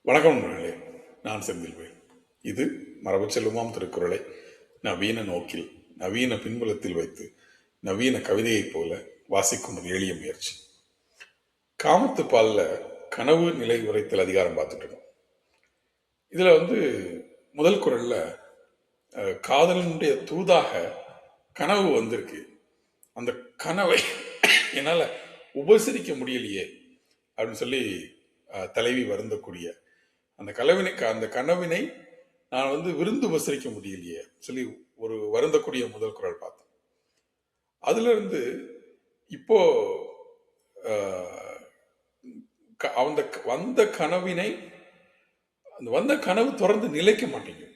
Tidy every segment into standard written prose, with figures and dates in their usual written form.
வணக்கம் நண்பர்களே, நான் செந்தில்வேல். இது மரபு செல்வமாம் திருக்குறளை நவீன நோக்கில், நவீன பின்புலத்தில் வைத்து, நவீன கவிதையைப் போல வாசிக்கும் ஒரு எளிய முயற்சி. காமத்து பால்ல கனவு நிலை உரைத்தல் அதிகாரம் பார்த்துட்டு இருக்கோம். இதுல முதல் குறள்ல காதலனுடைய தூதாக கனவு வந்திருக்கு. அந்த கனவை என்னால உபசரிக்க முடியலையே அப்படின்னு சொல்லி தலைவி வருந்தக்கூடிய அந்த கனவினை நான் விருந்து உபசரிக்க முடியலையே சொல்லி ஒரு வருந்தக்கூடிய முதல் குறள் பார்த்தோம். அதுல இருந்து இப்போ அந்த வந்த கனவினை வந்த கனவு தொடர்ந்து நிலைக்க மாட்டேங்குது.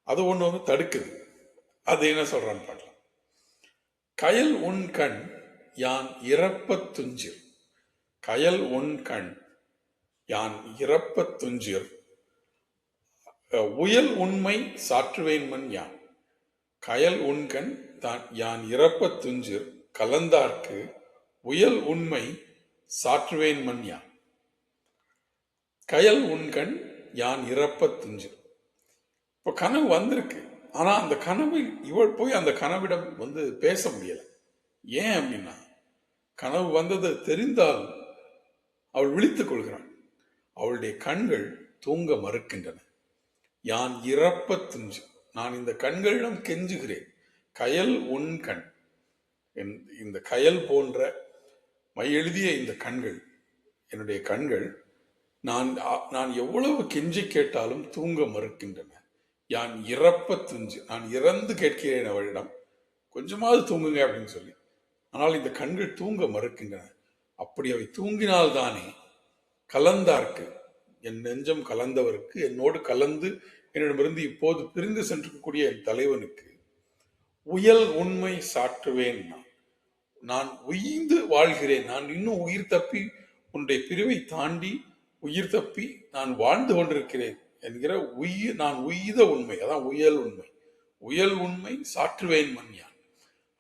அது ஒண்ணு தடுக்குது. அது என்ன சொல்றான்னு பார்க்கலாம். கயல் உன் கண் யான் இறப்ப துஞ்சிர். கயல் உன் கண் யான் இறப்ப துஞ்சிர். உயல் உண்மை சாற்றுவேன்மன் யான். கயல் உண்கண் தான் யான் இறப்ப துஞ்சிர் கலந்தார்க்கு உயல் உண்மை சாற்றுவேன்மன் யான். கயல் உண்கண் யான் இறப்ப துஞ்சிர். இப்ப கனவு வந்திருக்கு. ஆனா அந்த கனவில் இவள் போய் அந்த கனவிடம் பேச முடியல. ஏன் அப்படின்னா, கனவு வந்தது தெரிந்தால் அவள் விழித்துக் கொள்கிறாள். அவளுடைய கண்கள் தூங்க மறுக்கின்றன. யான் இறப்ப துஞ்சு. நான் இந்த கண்களிடம் கெஞ்சுகிறேன். கயல் உன் கண். இந்த கயல் போன்ற மை எழுதிய இந்த கண்கள், என்னுடைய கண்கள் நான் எவ்வளவு கெஞ்சி கேட்டாலும் தூங்க மறுக்கின்றன. யான் இறப்ப துஞ்சு. நான் இறந்து கேட்கிறேன் அவளிடம், கொஞ்சமாவது தூங்குங்க அப்படின்னு சொல்லி. ஆனால் இந்த கண்கள் தூங்க மறுக்கின்றன. அப்படி அவை தூங்கினால்தானே கலந்தார்க்கு, என் நெஞ்சம் கலந்தவருக்கு, என்னோடு கலந்து என்னிடமிருந்து இப்போது பிரிந்து சென்றிருக்கக்கூடிய என் தலைவனுக்கு உயல் உண்மை சாற்றுவேன். நான் உயிர்ந்து வாழ்கிறேன். நான் இன்னும் உயிர் தப்பி உன்னுடைய பிரிவை தாண்டி உயிர் தப்பி நான் வாழ்ந்து கொண்டிருக்கிறேன் என்கிற நான் உய்த உண்மை, அதான் உயல் உண்மை. உயல் உண்மை சாற்றுவேன் மன்யான்.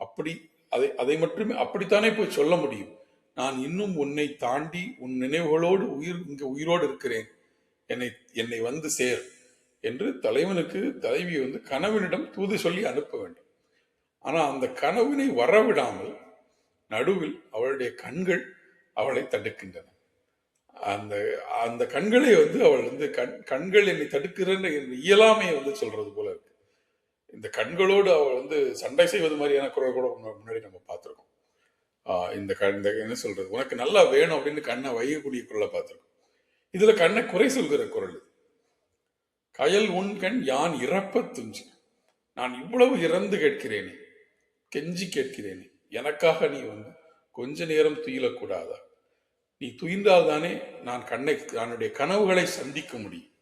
அப்படி அதை மட்டுமே அப்படித்தானே போய் சொல்ல முடியும். நான் இன்னும் உன்னை தாண்டி உன் நினைவுகளோடு இங்க உயிரோடு இருக்கிறேன், என்னை வந்து சேர் என்று தலைவனுக்கு தலைவி கனவினிடம் தூது சொல்லி அனுப்ப வேண்டும். ஆனா அந்த கனவினை வரவிடாமல் நடுவில் அவளுடைய கண்கள் அவளை தடுக்கின்றன. அந்த அந்த கண்களை அவள் கண்கள் என்னை தடுக்கிறேன் என்ற இயலாமையை சொல்றது போல இருக்கு. இந்த கண்களோடு அவள் சண்டை செய்வது மாதிரியான குரல் கூட முன்னாடி நம்ம பார்த்திருக்கோம். இந்த என்ன சொல்றது, உனக்கு நல்லா வேணும் அப்படின்னு கண்ணை வைகக்கூடிய குரலை பார்த்திருக்கோம். இதுல கண்ணை குறை சொல்கிற குரல். கயல் உன் கண் யான் இறப்ப துஞ்சு. நான் இவ்வளவு இறந்து கேட்கிறேனே, கெஞ்சி கேட்கிறேனே, எனக்காக நீ கொஞ்ச நேரம் துயிலக்கூடாதா? நீ துயின்றால் தானே என்னுடைய கனவுகளை சந்திக்க முடியும்.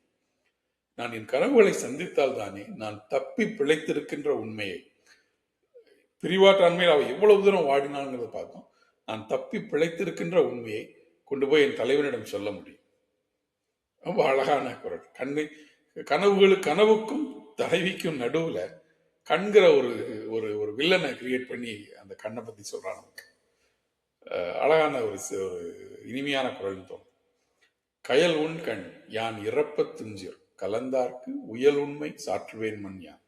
நான் என் கனவுகளை சந்தித்தால் தானே நான் தப்பி பிழைத்திருக்கின்ற உண்மையை, பிரிவாற்றாண்மையில் அவ எவ்வளவு தூரம் வாடினாங்கிறத பார்த்தோம். நான் தப்பி பிழைத்திருக்கின்ற உண்மையை கொண்டு போய் என் தலைவனிடம் சொல்ல முடியும். ரொம்ப அழகான குரல். கனவுக்கும் தலைவிக்கும் நடுவுல கண்கிற ஒரு வில்லனை கிரியேட் பண்ணி அந்த கண்ணை பத்தி சொல்றான். நமக்கு அழகான ஒரு இனிமையான குரல் தோணும். கயல் உன் கண் யான் இறப்ப துஞ்சிர் கலந்தார்க்கு உயல் உண்மை சாற்றுவேன் மண் யான்.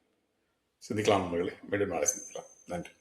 சிந்திக்கலாம் நண்பர்களே, மீண்டும் நாளை சிந்திக்கலாம். நன்றி.